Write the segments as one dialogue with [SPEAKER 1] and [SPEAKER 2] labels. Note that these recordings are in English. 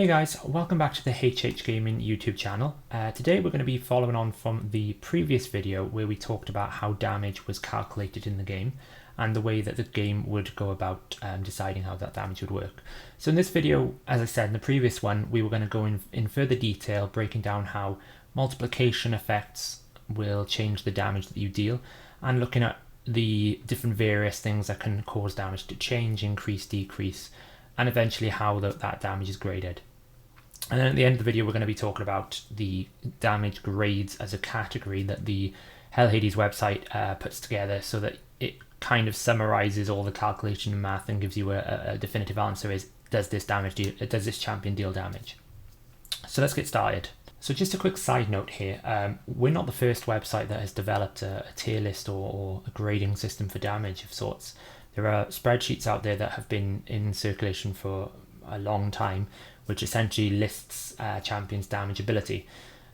[SPEAKER 1] Hey guys, welcome back to the HH Gaming YouTube channel. Today we're going to be following on from the previous video where we talked about how damage was calculated in the game and the way that the game would go about deciding how that damage would work. So in this video, as I said in the previous one, we were going to go in further detail breaking down how multiplication effects will change the damage that you deal and looking at the different various things that can cause damage to change, increase, decrease, and eventually how that damage is graded. And then at the end of the video, we're going to be talking about the damage grades as a category that the Hell Hades website puts together so that it kind of summarizes all the calculation and math and gives you a definitive answer is, does this champion deal damage? So let's get started. So just a quick side note here, we're not the first website that has developed a tier list or a grading system for damage of sorts. There are spreadsheets out there that have been in circulation for a long time, which essentially lists champions' damage ability.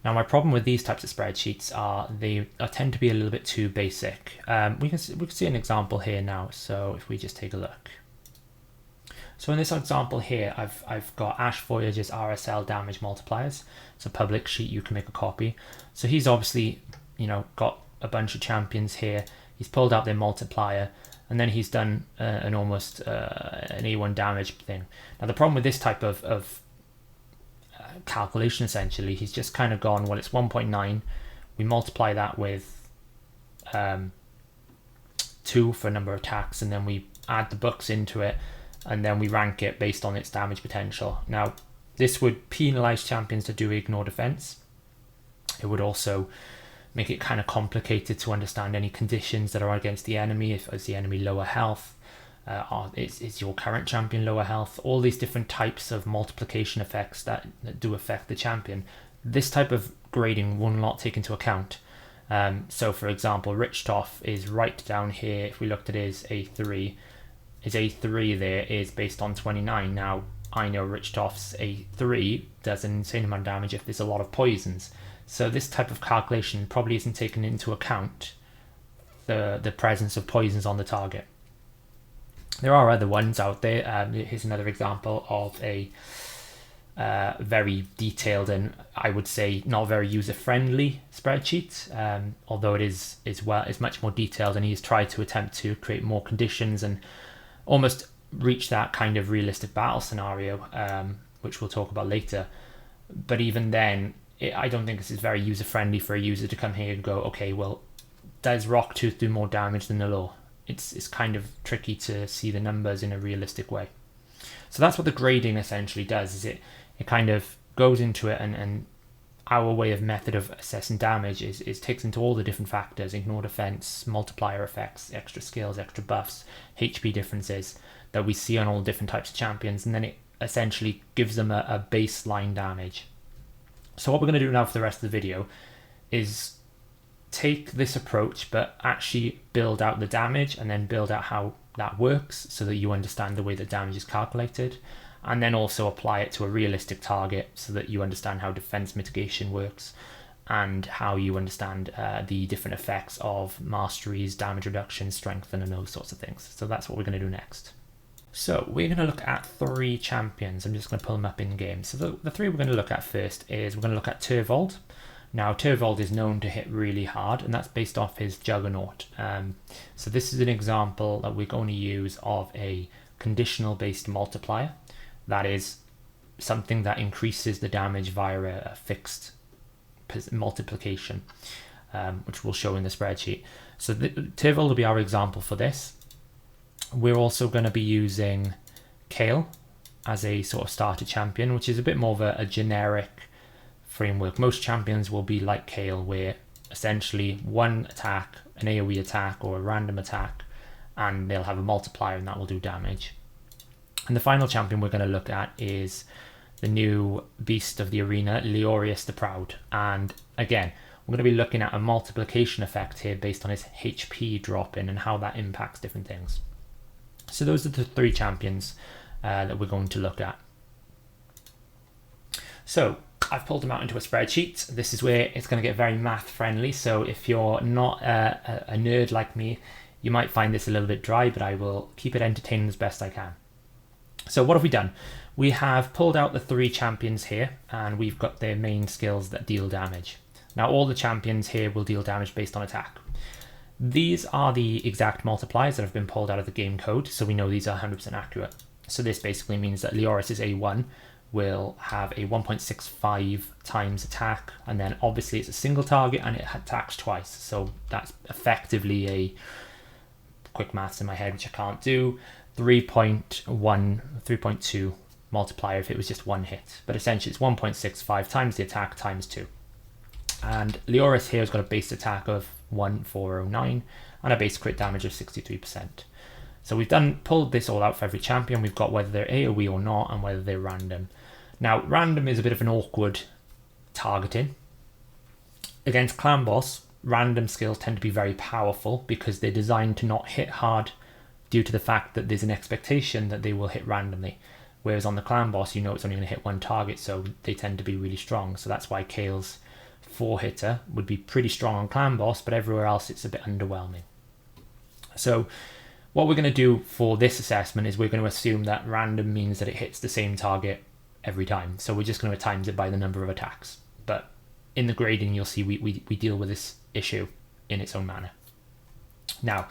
[SPEAKER 1] Now, my problem with these types of spreadsheets are they tend to be a little bit too basic. We can see an example here now. So if we just take a look. So in this example here, I've got Ash Voyage's RSL damage multipliers. It's a public sheet, you can make a copy. So he's obviously, got a bunch of champions here. He's pulled out their multiplier, and then he's done an almost an A1 damage thing. Now the problem with this type of calculation, essentially, he's just kind of gone, well, it's 1.9. We multiply that with 2 for number of attacks, and then we add the books into it, and then we rank it based on its damage potential. Now, this would penalize champions that do ignore defense. It would also make it kind of complicated to understand any conditions that are against the enemy. Is the enemy lower health? Is your current champion lower health? All these different types of multiplication effects that do affect the champion. This type of grading will not take into account. So for example, Richthof is right down here. If we looked at his A3 there is based on 29. Now, I know Richthof's A3 does an insane amount of damage if there's a lot of poisons. So this type of calculation probably isn't taken into account the presence of poisons on the target. There are other ones out there. Here's another example of a very detailed and I would say not very user-friendly spreadsheet. Although it is much more detailed, and he's tried to attempt to create more conditions and almost reach that kind of realistic battle scenario, which we'll talk about later. But even then, I don't think this is very user-friendly for a user to come here and go, okay, well, does Rocktooth do more damage than the law? It's kind of tricky to see the numbers in a realistic way. So that's what the grading essentially does, is it kind of goes into it, and our method of assessing damage is takes into all the different factors: ignore defense, multiplier effects, extra skills, extra buffs, HP differences that we see on all different types of champions, and then it essentially gives them a baseline damage. So what we're going to do now for the rest of the video is take this approach, but actually build out the damage and then build out how that works so that you understand the way that damage is calculated, and then also apply it to a realistic target so that you understand how defense mitigation works and how you understand the different effects of masteries, damage reduction, strengthen, and those sorts of things. So that's what we're going to do next. So we're going to look at 3 champions. I'm just going to pull them up in game. So the 3 we're going to look at first is we're going to look at Turvold. Now Turvold is known to hit really hard, and that's based off his Juggernaut. So this is an example that we're going to use of a conditional based multiplier. That is something that increases the damage via a fixed multiplication, which we'll show in the spreadsheet. So Turvold will be our example for this. We're also going to be using Kale as a sort of starter champion, which is a bit more of a generic framework. Most champions will be like Kale, where essentially one attack, an AoE attack or a random attack, and they'll have a multiplier and that will do damage. And the final champion we're going to look at is the new beast of the arena, Leorius the Proud. And again, we're going to be looking at a multiplication effect here based on his HP drop-in and how that impacts different things. So those are the 3 champions that we're going to look at. So I've pulled them out into a spreadsheet. This is where it's going to get very math friendly. So if you're not a nerd like me, you might find this a little bit dry, but I will keep it entertaining as best I can. So what have we done? We have pulled out the 3 champions here, and we've got their main skills that deal damage. Now all the champions here will deal damage based on attack. These are the exact multipliers that have been pulled out of the game code, so we know these are 100% accurate. So this basically means that Leoris's A1 will have a 1.65 times attack, and then obviously it's a single target and it attacks twice. So that's effectively a quick maths in my head, which I can't do, 3.2 multiplier if it was just one hit. But essentially it's 1.65 times the attack times 2. And Leoris here has got a base attack of 1409 and a base crit damage of 63%. So we've pulled this all out for every champion. We've got whether they're AoE or not and whether they're random. Now random is a bit of an awkward targeting. Against clan boss, random skills tend to be very powerful because they're designed to not hit hard due to the fact that there's an expectation that they will hit randomly. Whereas on the clan boss, you know it's only going to hit one target, so they tend to be really strong. So that's why Kale's 4-hitter would be pretty strong on clan boss, but everywhere else it's a bit underwhelming. So what we're going to do for this assessment is we're going to assume that random means that it hits the same target every time. So we're just going to times it by the number of attacks. But in the grading, you'll see we deal with this issue in its own manner. Now,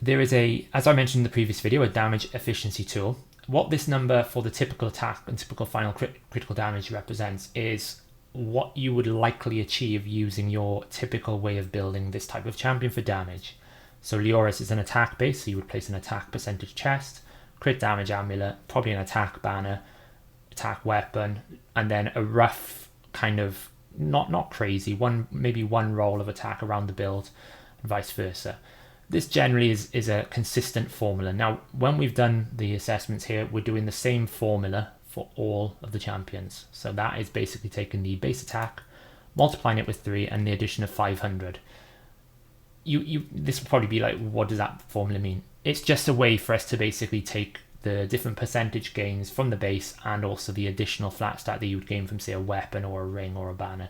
[SPEAKER 1] there is as I mentioned in the previous video, a damage efficiency tool. What this number for the typical attack and typical final critical damage represents is what you would likely achieve using your typical way of building this type of champion for damage. So Leoris is an attack base, so you would place an attack percentage chest, crit damage amulet, probably an attack banner, attack weapon, and then a rough kind of, not crazy, maybe one roll of attack around the build, and vice versa. This generally is a consistent formula. Now, when we've done the assessments here, we're doing the same formula for all of the champions. So that is basically taking the base attack, multiplying it with 3, and the addition of 500. This would probably be like, what does that formula mean? It's just a way for us to basically take the different percentage gains from the base and also the additional flat stat that you would gain from, say, a weapon or a ring or a banner.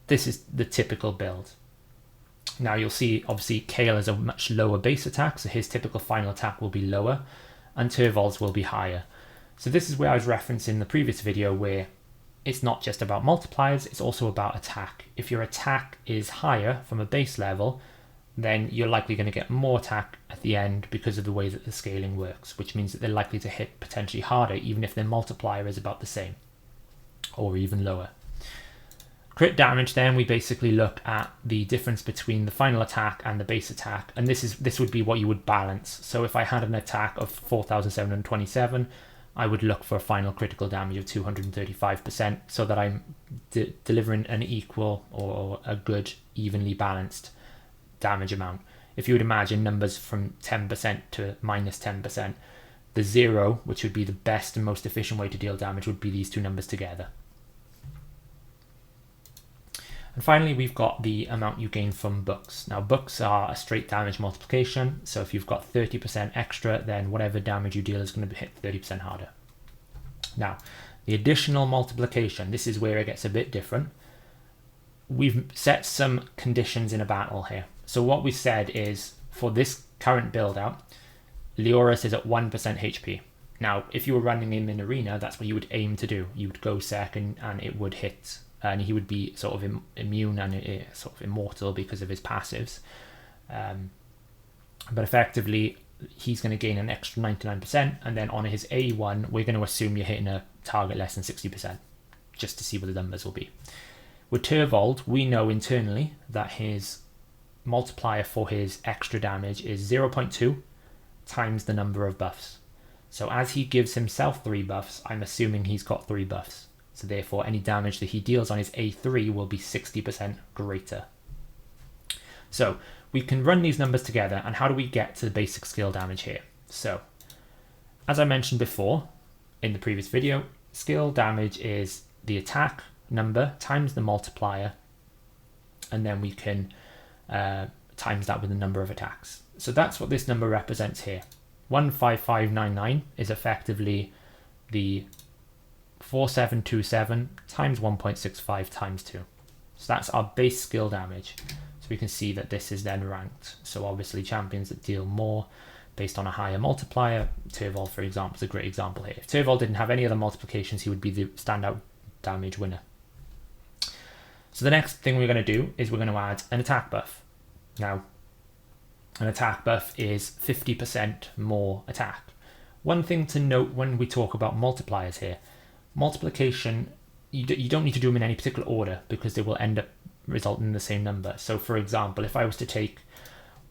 [SPEAKER 1] This is the typical build. Now you'll see, obviously, Kale has a much lower base attack, so his typical final attack will be lower, and Turvold's will be higher. So this is where I was referencing the previous video where it's not just about multipliers, it's also about attack. If your attack is higher from a base level, then you're likely going to get more attack at the end because of the way that the scaling works, which means that they're likely to hit potentially harder even if their multiplier is about the same or even lower. Crit damage, then we basically look at the difference between the final attack and the base attack, and this would be what you would balance. So if I had an attack of 4,727, I would look for a final critical damage of 235% so that I'm delivering an equal or a good, evenly balanced damage amount. If you would imagine numbers from 10% to minus 10%, the 0, which would be the best and most efficient way to deal damage, would be these two numbers together. And finally, we've got the amount you gain from books. Now, books are a straight damage multiplication. So if you've got 30% extra, then whatever damage you deal is going to hit 30% harder. Now, the additional multiplication, this is where it gets a bit different. We've set some conditions in a battle here. So what we said is, for this current build out, Leoris is at 1% HP. Now, if you were running him in arena, that's what you would aim to do. You would go second and it would hit. And he would be sort of immune and sort of immortal because of his passives. But effectively, he's going to gain an extra 99%. And then on his A1, we're going to assume you're hitting a target less than 60%, just to see what the numbers will be. With Turvold, we know internally that his multiplier for his extra damage is 0.2 times the number of buffs. So as he gives himself 3 buffs, I'm assuming he's got 3 buffs. So therefore, any damage that he deals on his A3 will be 60% greater. So we can run these numbers together, and how do we get to the basic skill damage here? So, as I mentioned before in the previous video, skill damage is the attack number times the multiplier, and then we can times that with the number of attacks. So that's what this number represents here. 15599 is effectively the 4727 times 1.65 times 2. So that's our base skill damage. So we can see that this is then ranked. So obviously champions that deal more based on a higher multiplier. Turvol, for example, is a great example here. If Turvol didn't have any other multiplications, he would be the standout damage winner. So the next thing we're going to do is we're going to add an attack buff. Now, an attack buff is 50% more attack. One thing to note when we talk about multipliers here, multiplication, you don't need to do them in any particular order because they will end up resulting in the same number. So for example, if I was to take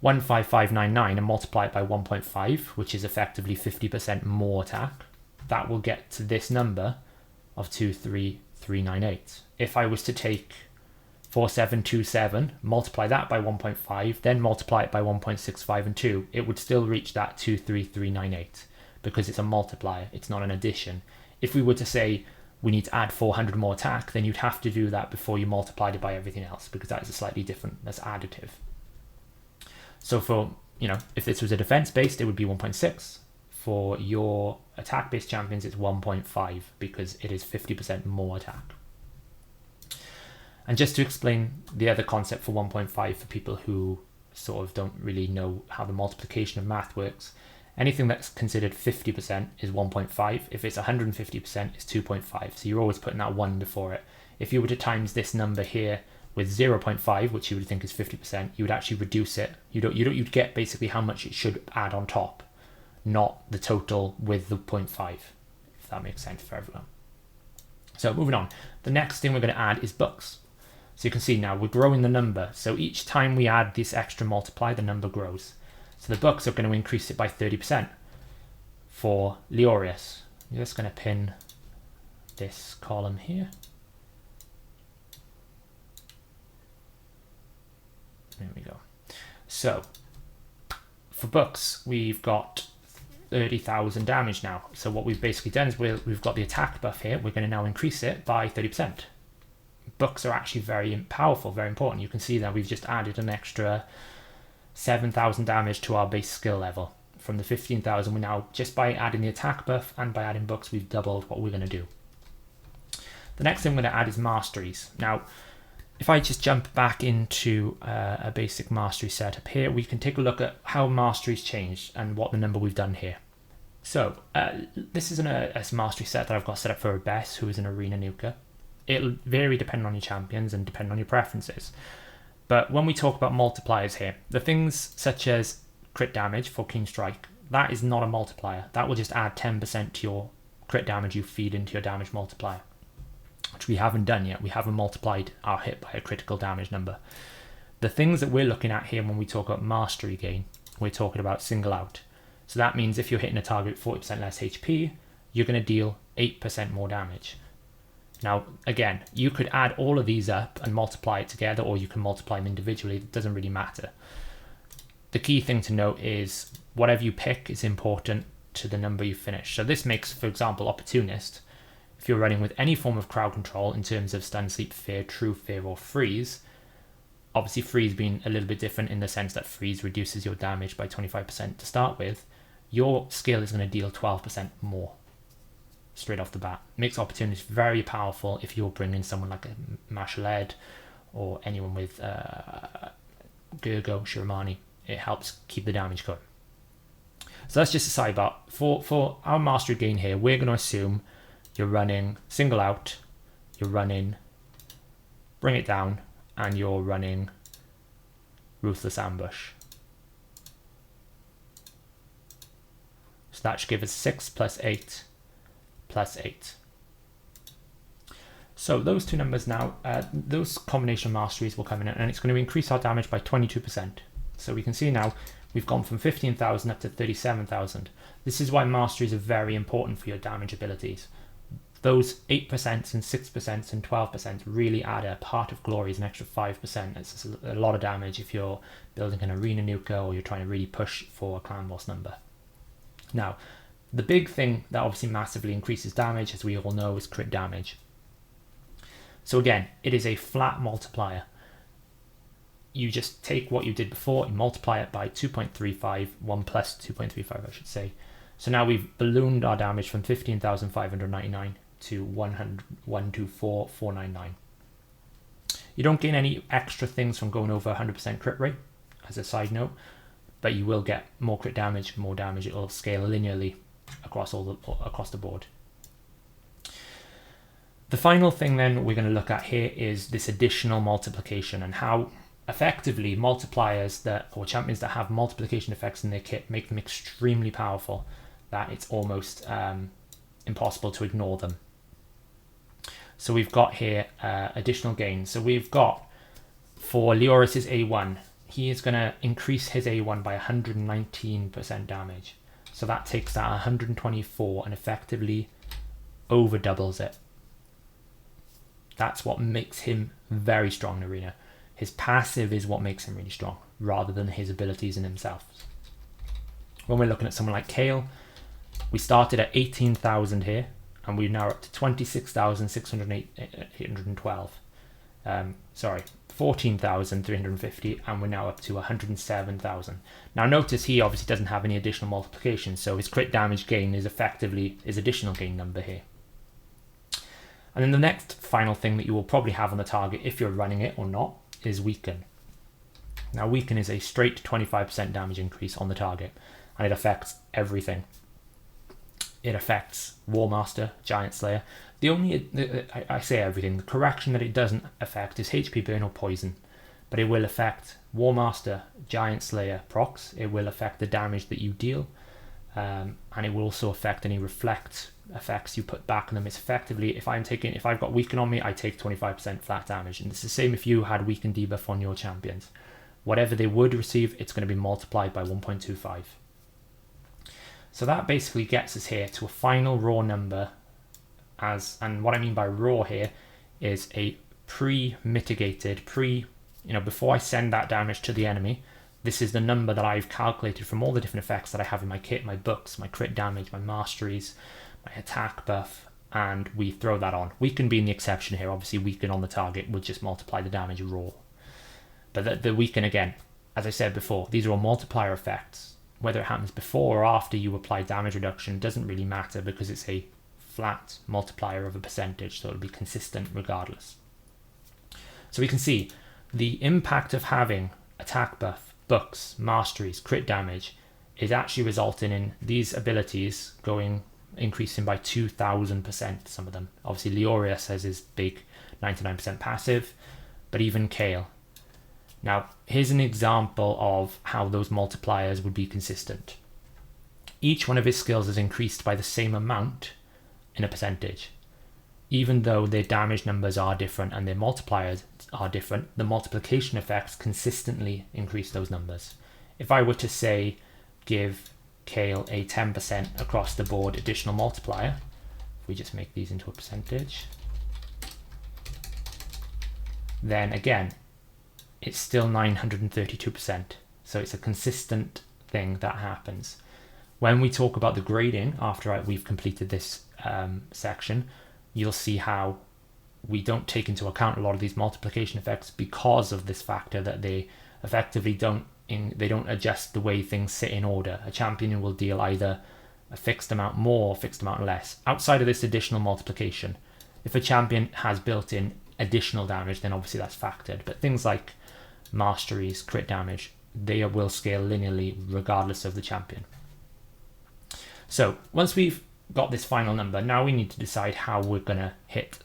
[SPEAKER 1] 15599 and multiply it by 1.5, which is effectively 50% more attack, that will get to this number of 23398. If I was to take 4727, multiply that by 1.5, then multiply it by 1.65 and 2, it would still reach that 23398 because it's a multiplier, it's not an addition. If we were to say we need to add 400 more attack, then you'd have to do that before you multiplied it by everything else because that is a slightly different, that's additive. So for, if this was a defense based, it would be 1.6. For your attack based champions, it's 1.5 because it is 50% more attack. And just to explain the other concept for 1.5 for people who sort of don't really know how the multiplication of math works, anything that's considered 50% is 1.5. If it's 150%, it's 2.5. So you're always putting that 1 before it. If you were to times this number here with 0.5, which you would think is 50%, you would actually reduce it. You'd get basically how much it should add on top, not the total with the 0.5, if that makes sense for everyone. So moving on, the next thing we're going to add is books. So you can see now we're growing the number. So each time we add this extra multiply, the number grows. So the books are going to increase it by 30%. For Leorius, I'm just going to pin this column here. There we go. So for books, we've got 30,000 damage now. So what we've basically done is we've got the attack buff here. We're going to now increase it by 30%. Books are actually very powerful, very important. You can see that we've just added an extra 7,000 damage to our base skill level. From the 15,000, we now, just by adding the attack buff and by adding books, we've doubled what we're going to do. The next thing we're going to add is Masteries. Now, if I just jump back into a basic Mastery setup here, we can take a look at how Masteries changed and what the number we've done here. So, this is a Mastery set that I've got set up for a Bess, who is an Arena Nuker. It'll vary depending on your champions and depending on your preferences. But when we talk about multipliers here, the things such as crit damage for Keen Strike, that is not a multiplier. That will just add 10% to your crit damage you feed into your damage multiplier, which we haven't done yet. We haven't multiplied our hit by a critical damage number. The things that we're looking at here when we talk about mastery gain, we're talking about single out. So that means if you're hitting a target 40% less HP, you're going to deal 8% more damage. Now, again, you could add all of these up and multiply it together, or you can multiply them individually. It doesn't really matter. The key thing to note is whatever you pick is important to the number you finish. So this makes, for example, Opportunist, if you're running with any form of crowd control in terms of stun, sleep, fear, true fear, or freeze, obviously freeze being a little bit different in the sense that freeze reduces your damage by 25% to start with, your skill is going to deal 12% more straight off the bat. Makes Opportunist very powerful if you're bringing someone like a Mashaled or anyone with Gergo, Shiramani. It helps keep the damage going. So that's just a sidebar. For our mastery gain here, we're going to assume you're running single out, you're running bring it down, and you're running ruthless ambush. So that should give us 6 plus 8 plus 8. So those two numbers now, those combination masteries will come in, and it's going to increase our damage by 22%. So we can see now we've gone from 15,000 up to 37,000. This is why masteries are very important for your damage abilities. Those 8% and 6% and 12% really add up. Heart of Glory is an extra 5%. It's a lot of damage if you're building an arena nuker or you're trying to really push for a clan boss number. Now, the big thing that obviously massively increases damage, as we all know, is crit damage. So again, it is a flat multiplier. You just take what you did before and multiply it by 2.35, 1 plus 2.35 I should say. So now we've ballooned our damage from 15,599 to 124,499. You don't gain any extra things from going over 100% crit rate, as a side note. but you will get more crit damage, more damage. It will scale linearly across the board. The final thing then we're going to look at here is this additional multiplication and how effectively multipliers or champions that have multiplication effects in their kit make them extremely powerful, that it's almost impossible to ignore them. So we've got here additional gains. So we've got for Leoris's A1, he is going to increase his A1 by 119% damage. So that takes that 124 and effectively over doubles it. That's what makes him very strong in Arena. His passive is what makes him really strong, rather than his abilities in himself. When we're looking at someone like Kale, we started at 18,000 here, and we're now up to 26,612. 14,350, and we're now up to 107,000. Now notice he obviously doesn't have any additional multiplication, so his crit damage gain is effectively his additional gain number here. And then the next final thing that you will probably have on the target, if you're running it or not, is weaken. Now weaken is a straight 25% damage increase on the target, and it affects everything. It affects War Master, Giant Slayer. The only, I say everything, the correction that it doesn't affect is HP burn or poison, but it will affect War Master, Giant Slayer procs. It will affect the damage that you deal, and it will also affect any reflect effects you put back on them. It's effectively, if I've got weaken on me, I take 25% flat damage, and it's the same if you had weaken debuff on your champions. Whatever they would receive, it's going to be multiplied by 1.25. So that basically gets us here to a final raw number, and what I mean by raw here is a pre-mitigated, before I send that damage to the enemy, this is the number that I've calculated from all the different effects that I have in my kit, my books, my crit damage, my masteries, my attack buff, and we throw that on. Weaken being the exception here. Obviously weaken on the target would just multiply the damage raw. But the weaken, again, as I said before, these are all multiplier effects. Whether it happens before or after you apply damage reduction doesn't really matter, because it's a flat multiplier of a percentage, so it'll be consistent regardless. So we can see the impact of having attack buff, books, masteries, crit damage is actually resulting in these abilities increasing by 2,000%, some of them. Obviously Leoria says is big, 99% passive, but even Kale. Now here's an example of how those multipliers would be consistent. Each one of his skills is increased by the same amount in a percentage. Even though their damage numbers are different and their multipliers are different, the multiplication effects consistently increase those numbers. If I were to say give Kale a 10% across the board additional multiplier, if we just make these into a percentage, then again it's still 932%. So it's a consistent thing that happens. When we talk about the grading after we've completed this section, you'll see how we don't take into account a lot of these multiplication effects because of this factor that they effectively don't adjust the way things sit in order. A champion will deal either a fixed amount more or fixed amount less. Outside of this additional multiplication, if a champion has built in additional damage, then obviously that's factored. But things like masteries, crit damage, they will scale linearly regardless of the champion. So once we've got this final number, now we need to decide how we're going to hit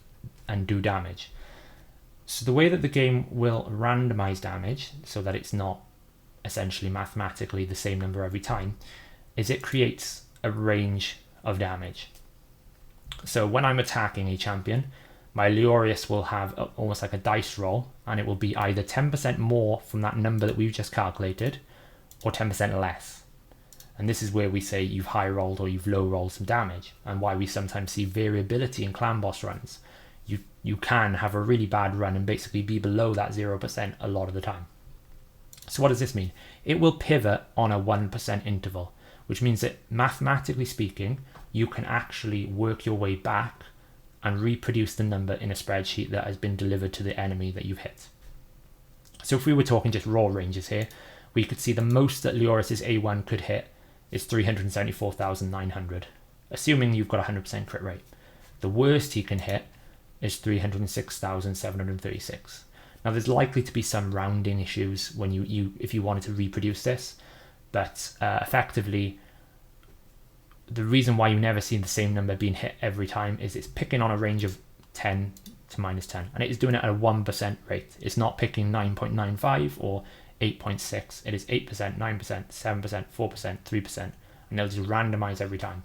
[SPEAKER 1] and do damage. So the way that the game will randomize damage, so that it's not essentially mathematically the same number every time, is it creates a range of damage. So when I'm attacking a champion, my Leorius will have almost like a dice roll, and it will be either 10% more from that number that we've just calculated, or 10% less. And this is where we say you've high rolled or you've low rolled some damage, and why we sometimes see variability in clan boss runs. You can have a really bad run and basically be below that 0% a lot of the time. So what does this mean? It will pivot on a 1% interval, which means that mathematically speaking, you can actually work your way back and reproduce the number in a spreadsheet that has been delivered to the enemy that you've hit. So if we were talking just raw ranges here, we could see the most that Leoris's A1 could hit is 374,900, assuming you've got 100% crit rate. The worst he can hit is 306,736. Now there's likely to be some rounding issues when if you wanted to reproduce this, but effectively, the reason why you never see the same number being hit every time is it's picking on a range of 10 to -10, and it is doing it at a 1% rate. It's not picking 9.95 or 8.6. It is 8%, 9%, 7%, 4%, 3%, and they'll just randomize every time.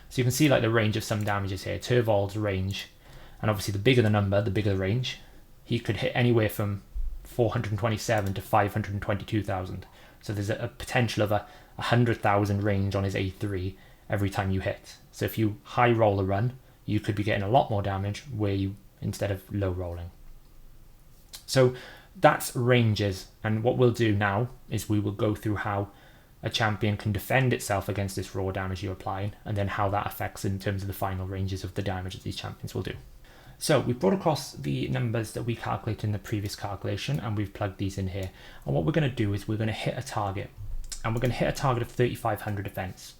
[SPEAKER 1] So you can see like the range of some damages here. Turvold's range, and obviously the bigger the number, the bigger the range. He could hit anywhere from 427 to 522,000. So there's a potential of a 100,000 range on his A3 every time you hit. So if you high roll a run, you could be getting a lot more damage where you instead of low rolling. So that's ranges, and what we'll do now is we will go through how a champion can defend itself against this raw damage you're applying, and then how that affects in terms of the final ranges of the damage that these champions will do. So we've brought across the numbers that we calculated in the previous calculation, and we've plugged these in here. And what we're going to do is we're going to hit a target, and we're going to hit a target of 3,500 defense.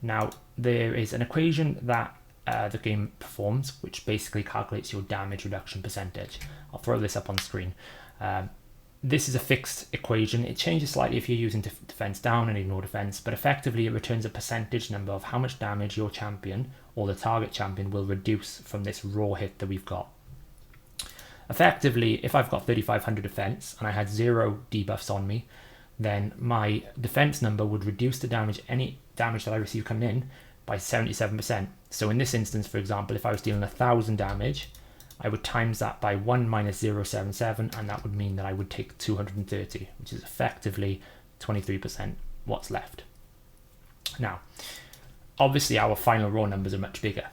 [SPEAKER 1] Now, there is an equation that the game performs, which basically calculates your damage reduction percentage. I'll throw this up on screen. This is a fixed equation. It changes slightly if you're using defense down and ignore defense, but effectively it returns a percentage number of how much damage your champion or the target champion will reduce from this raw hit that we've got. Effectively, if I've got 3,500 defense and I had 0 debuffs on me, then my defense number would reduce the damage, any damage that I receive coming in, by 77%. So in this instance, for example, if I was dealing 1,000 damage, I would times that by 1 minus 0.77, and that would mean that I would take 230, which is effectively 23% what's left. Now, obviously our final raw numbers are much bigger.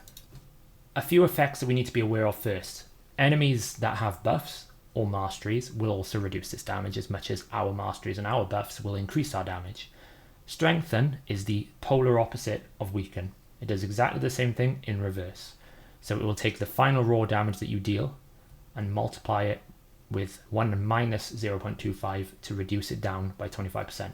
[SPEAKER 1] A few effects that we need to be aware of first. Enemies that have buffs or masteries will also reduce this damage as much as our masteries and our buffs will increase our damage. Strengthen is the polar opposite of weaken. It does exactly the same thing in reverse. So it will take the final raw damage that you deal and multiply it with 1 minus 0.25 to reduce it down by 25%.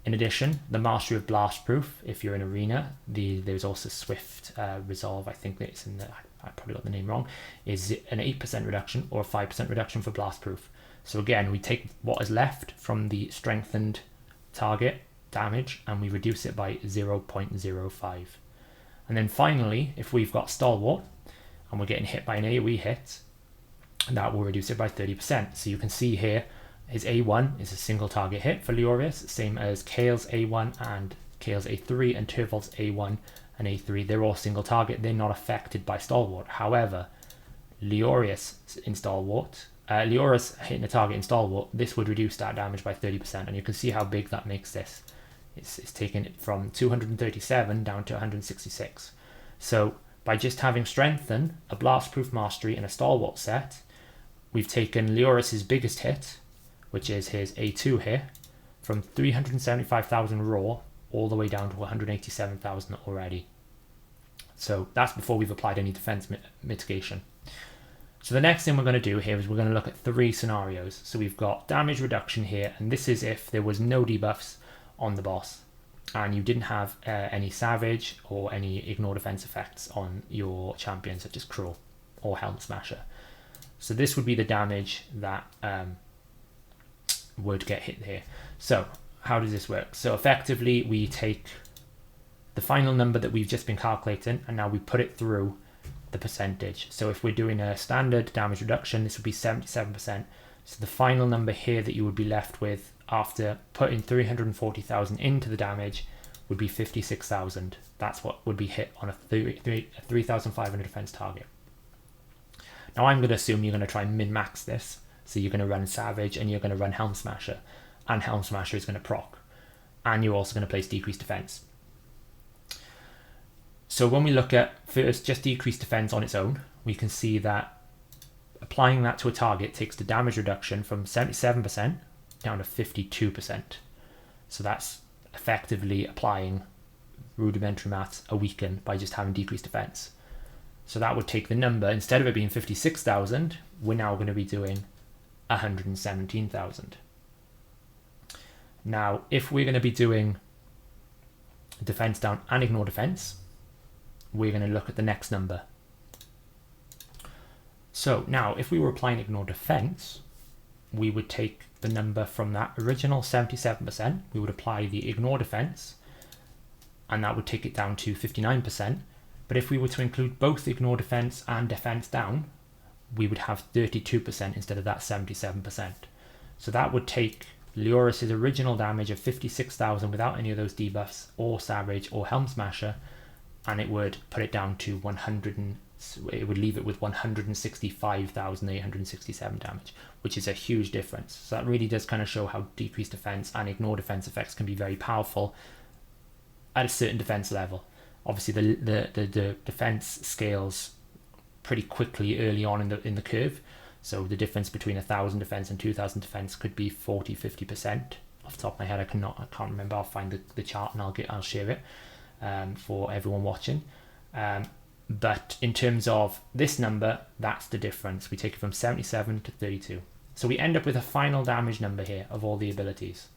[SPEAKER 1] In addition, the Mastery of Blast Proof, if you're in Arena, there's also Swift Resolve, I think it's in the, I probably got the name wrong, is an 8% reduction or a 5% reduction for Blast Proof. So again, we take what is left from the strengthened target damage and we reduce it by 0.05. And then finally, if we've got Stalwart and we're getting hit by an AoE hit, that will reduce it by 30%. So you can see here, his A1 is a single target hit for Leorius, same as Kale's A1 and Kale's A3 and Turvold's A1 and A3. They're all single target. They're not affected by Stalwart. However, Leorius in Stalwart, Leorius hitting a target in Stalwart, this would reduce that damage by 30%. And you can see how big that makes this. It's taken it from 237 down to 166. So by just having Strengthen, a Blastproof Mastery and a Stalwart set, we've taken Leorius's biggest hit, which is his A2 here, from 375,000 raw all the way down to 187,000 already. So that's before we've applied any defense mitigation. So the next thing we're going to do here is we're going to look at 3 scenarios. So we've got damage reduction here, and this is if there was no debuffs on the boss and you didn't have any savage or any ignore defense effects on your champion such as Cruel or Helm Smasher. So this would be the damage that would get hit here. So how does this work? So effectively we take the final number that we've just been calculating and now we put it through the percentage. So if we're doing a standard damage reduction, this would be 77%. So the final number here that you would be left with after putting 340,000 into the damage would be 56,000. That's what would be hit on a 3,500 defense target. Now I'm going to assume you're going to try and min-max this. So you're going to run Savage and you're going to run Helm Smasher. And Helm Smasher is going to proc. And you're also going to place Decreased Defense. So when we look at first just Decreased Defense on its own, we can see that applying that to a target takes the damage reduction from 77% down to 52%. So that's effectively applying rudimentary maths a weaken by just having Decreased Defense. So that would take the number, instead of it being 56,000, we're now going to be doing 117,000. Now, if we're going to be doing defense down and ignore defense, we're going to look at the next number. So now, if we were applying ignore defense, we would take the number from that original 77%, we would apply the ignore defense, and that would take it down to 59%. But if we were to include both ignore defense and defense down, we would have 32% instead of that 77%. So that would take Leoris's original damage of 56,000 without any of those debuffs or Savage or Helm Smasher, and it would put it down to 100 and it would leave it with 165,867 damage, which is a huge difference. So that really does kind of show how decreased defense and ignore defense effects can be very powerful at a certain defense level. Obviously the defense scales pretty quickly early on in the curve. So the difference between 1,000 defense and 2,000 defense could be 40-50%. Off the top of my head, I can't remember. I'll find the chart and I'll share it for everyone watching. But in terms of this number, that's the difference. We take it from 77 to 32. So we end up with a final damage number here of all the abilities.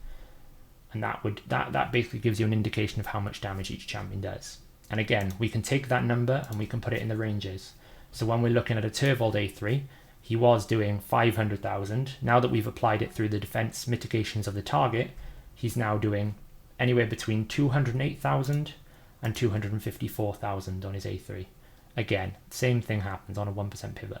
[SPEAKER 1] And that basically gives you an indication of how much damage each champion does. And again, we can take that number and we can put it in the ranges. So when we're looking at a Turvold A3, he was doing 500,000. Now that we've applied it through the defense mitigations of the target, he's now doing anywhere between 208,000 and 254,000 on his A3. Again, same thing happens on a 1% pivot.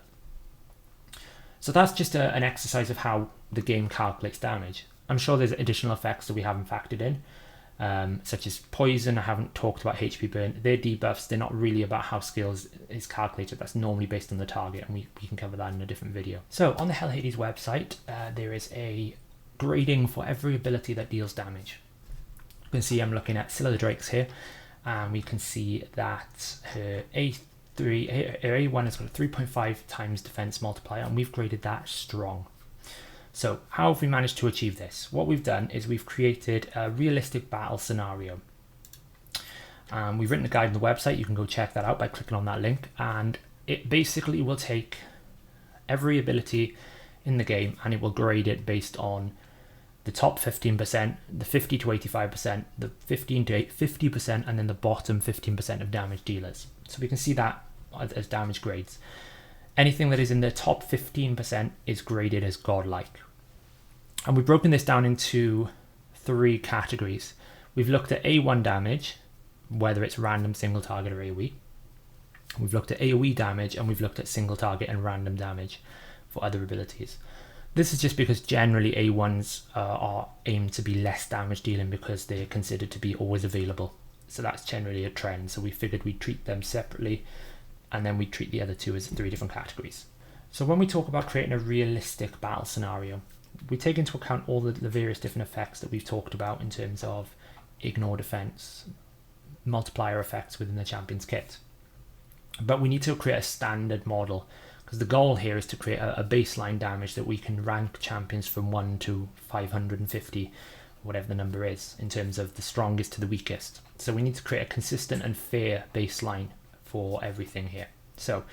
[SPEAKER 1] So that's just an exercise of how the game calculates damage. I'm sure there's additional effects that we haven't factored in, such as poison. I haven't talked about HP burn. They're debuffs. They're not really about how skills is calculated. That's normally based on the target, and we can cover that in a different video. So on the Hell Hades website, there is a grading for every ability that deals damage. You can see I'm looking at Scylla the Drakes here, and we can see that her A1 has got a 3.5 times defense multiplier, and we've graded that strong. So how have we managed to achieve this? What we've done is we've created a realistic battle scenario. We've written a guide on the website. You can go check that out by clicking on that link. And it basically will take every ability in the game and it will grade it based on the top 15%, the 50 to 85%, the 15 to 50%, and then the bottom 15% of damage dealers. So we can see that as damage grades. Anything that is in the top 15% is graded as godlike. And we've broken this down into 3 categories. We've looked at A1 damage, whether it's random, single target, or AoE. We've looked at AoE damage, and we've looked at single target and random damage for other abilities. This is just because generally A1s are aimed to be less damage dealing because they're considered to be always available. So that's generally a trend. So we figured we'd treat them separately, and then we treat the other 2 as 3 different categories. So when we talk about creating a realistic battle scenario, we take into account all the various different effects that we've talked about in terms of ignore defense, multiplier effects within the champion's kit. But we need to create a standard model, because the goal here is to create a baseline damage that we can rank champions from 1 to 550, whatever the number is, in terms of the strongest to the weakest. So we need to create a consistent and fair baseline for everything here. So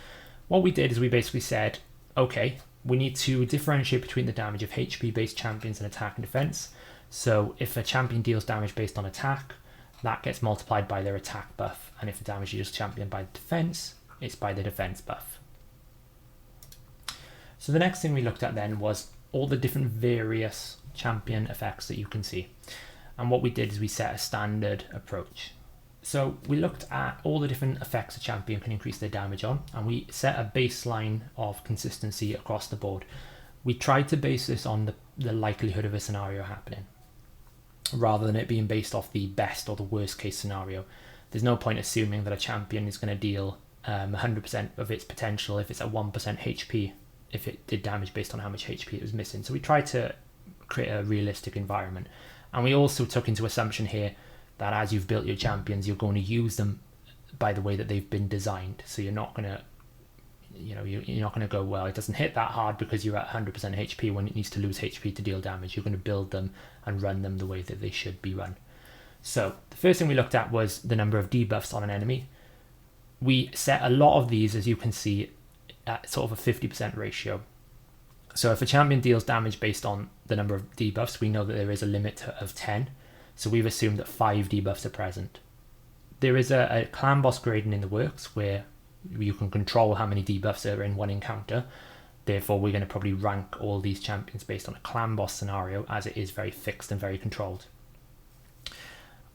[SPEAKER 1] what we did is we basically said, okay, we need to differentiate between the damage of HP based champions and attack and defense. So if a champion deals damage based on attack, that gets multiplied by their attack buff, and if the damage deals champion by defense, it's by the defense buff. So the next thing we looked at then was all the different various champion effects that you can see. And what we did is we set a standard approach. So we looked at all the different effects a champion can increase their damage on, and we set a baseline of consistency across the board. We tried to base this on the likelihood of a scenario happening, rather than it being based off the best or the worst case scenario. There's no point assuming that a champion is going to deal 100% of its potential if it's at 1% HP, if it did damage based on how much HP it was missing. So we tried to create a realistic environment. And we also took into assumption here that as you've built your champions, you're going to use them by the way that they've been designed. So you're not going to, you're not going to go, well, it doesn't hit that hard because you're at 100% HP when it needs to lose HP to deal damage. You're going to build them and run them the way that they should be run. So the first thing we looked at was the number of debuffs on an enemy. We set a lot of these, as you can see, at sort of a 50% ratio. So if a champion deals damage based on the number of debuffs, we know that there is a limit of 10. So we've assumed that 5 debuffs are present. There is a clan boss grading in the works where you can control how many debuffs are in one encounter. Therefore, we're going to probably rank all these champions based on a clan boss scenario, as it is very fixed and very controlled.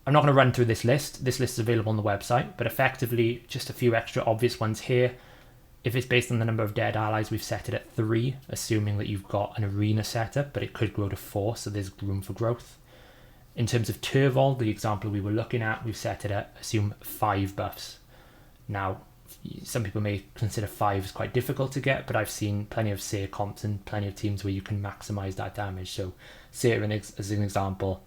[SPEAKER 1] I'm not going to run through this list. This list is available on the website, but effectively just a few extra obvious ones here. If it's based on the number of dead allies, we've set it at 3, assuming that you've got an arena setup, but it could grow to 4, so there's room for growth. In terms of Turvold, the example we were looking at, we've set it at, assume 5 buffs. Now, some people may consider 5 as quite difficult to get, but I've seen plenty of Seer comps and plenty of teams where you can maximize that damage. So Seer as an example,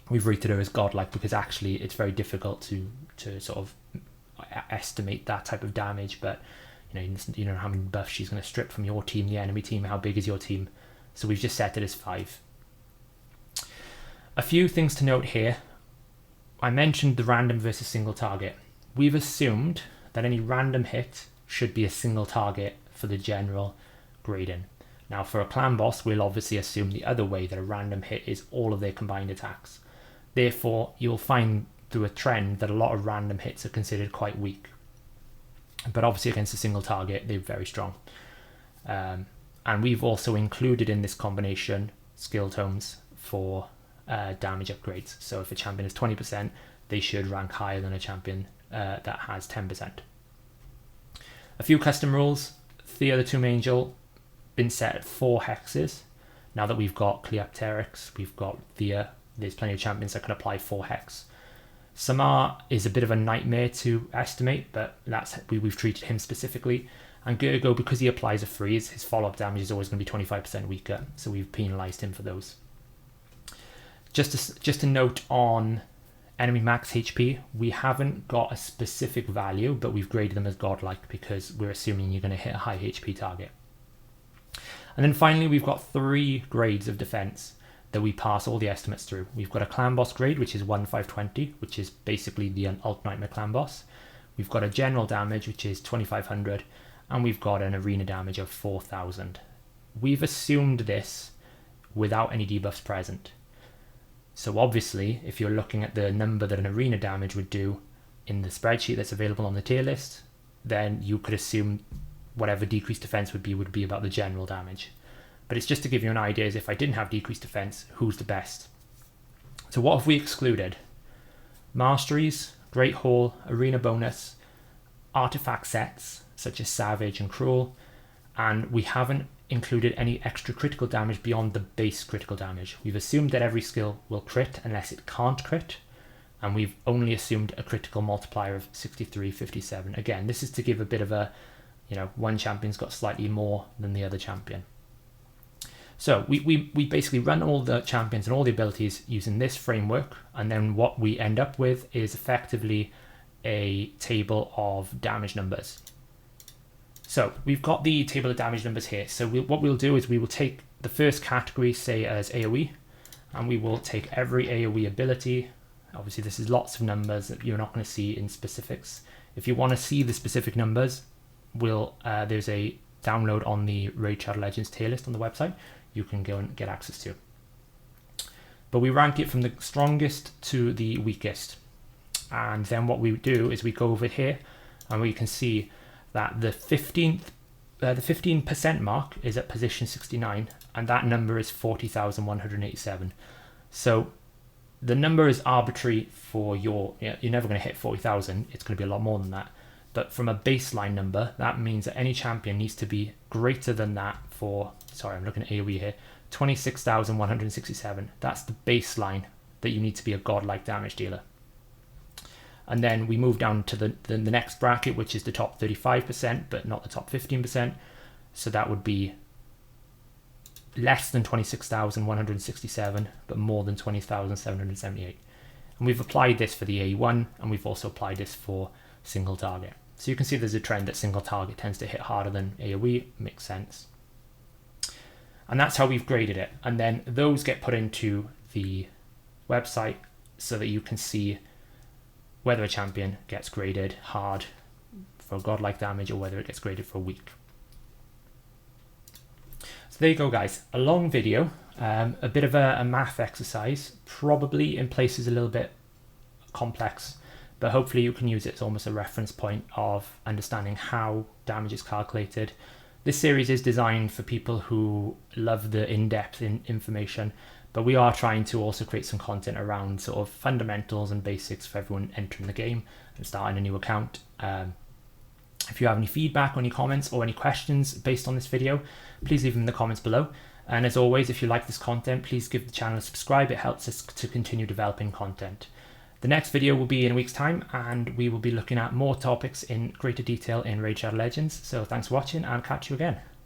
[SPEAKER 1] we've rated her as godlike because actually it's very difficult to sort of estimate that type of damage, but you know how many buffs she's going to strip from your team, the enemy team, how big is your team. So we've just set it as 5. A few things to note here. I mentioned the random versus single target. We've assumed that any random hit should be a single target for the general grading. Now for a clan boss, we'll obviously assume the other way, that a random hit is all of their combined attacks. Therefore, you'll find through a trend that a lot of random hits are considered quite weak. But obviously against a single target, they're very strong. And we've also included in this combination skill tomes for damage upgrades. So if a champion is 20%, they should rank higher than a champion that has 10%. A few custom rules. Thea the Tomb Angel, been set at 4 hexes. Now that we've got Cleopteryx, we've got Thea, there's plenty of champions that can apply 4 hex. Samar is a bit of a nightmare to estimate, but we've treated him specifically. And Gergo, because he applies a freeze, his follow-up damage is always going to be 25% weaker, so we've penalised him for those. Just a note on enemy max HP, we haven't got a specific value, but we've graded them as godlike because we're assuming you're going to hit a high HP target. And then finally, we've got 3 grades of defense that we pass all the estimates through. We've got a clan boss grade, which is 1,520, which is basically the Alt Nightmare clan boss. We've got a general damage, which is 2,500, and we've got an arena damage of 4,000. We've assumed this without any debuffs present. So obviously, if you're looking at the number that an arena damage would do in the spreadsheet that's available on the tier list, then you could assume whatever decreased defense would be about the general damage. But it's just to give you an idea, as if I didn't have decreased defense, who's the best? So what have we excluded? Masteries, Great Hall, Arena bonus, artifact sets, such as Savage and Cruel, and we haven't included any extra critical damage beyond the base critical damage. We've assumed that every skill will crit unless it can't crit, and we've only assumed a critical multiplier of 63/57. Again, this is to give a bit of a, one champion's got slightly more than the other champion. So we basically run all the champions and all the abilities using this framework, and then what we end up with is effectively a table of damage numbers. So we've got the table of damage numbers here. So what we'll do is we will take the first category, say as AoE, and we will take every AoE ability. Obviously this is lots of numbers that you're not going to see in specifics. If you want to see the specific numbers, there's a download on the Raid Shadow Legends tier list on the website. You can go and get access to. But we rank it from the strongest to the weakest. And then what we do is we go over here and we can see that the 15% mark is at position 69, and that number is 40,187. So the number is arbitrary for you're never going to hit 40,000. It's going to be a lot more than that. But from a baseline number, that means that any champion needs to be greater than that for, I'm looking at AoE here, 26,167. That's the baseline that you need to be a godlike damage dealer. And then we move down to the next bracket, which is the top 35%, but not the top 15%. So that would be less than 26,167, but more than 20,778. And we've applied this for the A1, and we've also applied this for single target. So you can see there's a trend that single target tends to hit harder than AoE. Makes sense. And that's how we've graded it. And then those get put into the website so that you can see whether a champion gets graded hard for godlike damage or whether it gets graded for weak. So there you go, guys. A long video, a bit of a math exercise, probably in places a little bit complex, but hopefully you can use it as almost a reference point of understanding how damage is calculated, This series is designed for people who love the in-depth information, but we are trying to also create some content around sort of fundamentals and basics for everyone entering the game and starting a new account. If you have any feedback or any comments or any questions based on this video, please leave them in the comments below. And as always, if you like this content, please give the channel a subscribe. It helps us to continue developing content. The next video will be in a week's time, and we will be looking at more topics in greater detail in Raid Shadow Legends. So thanks for watching, and catch you again.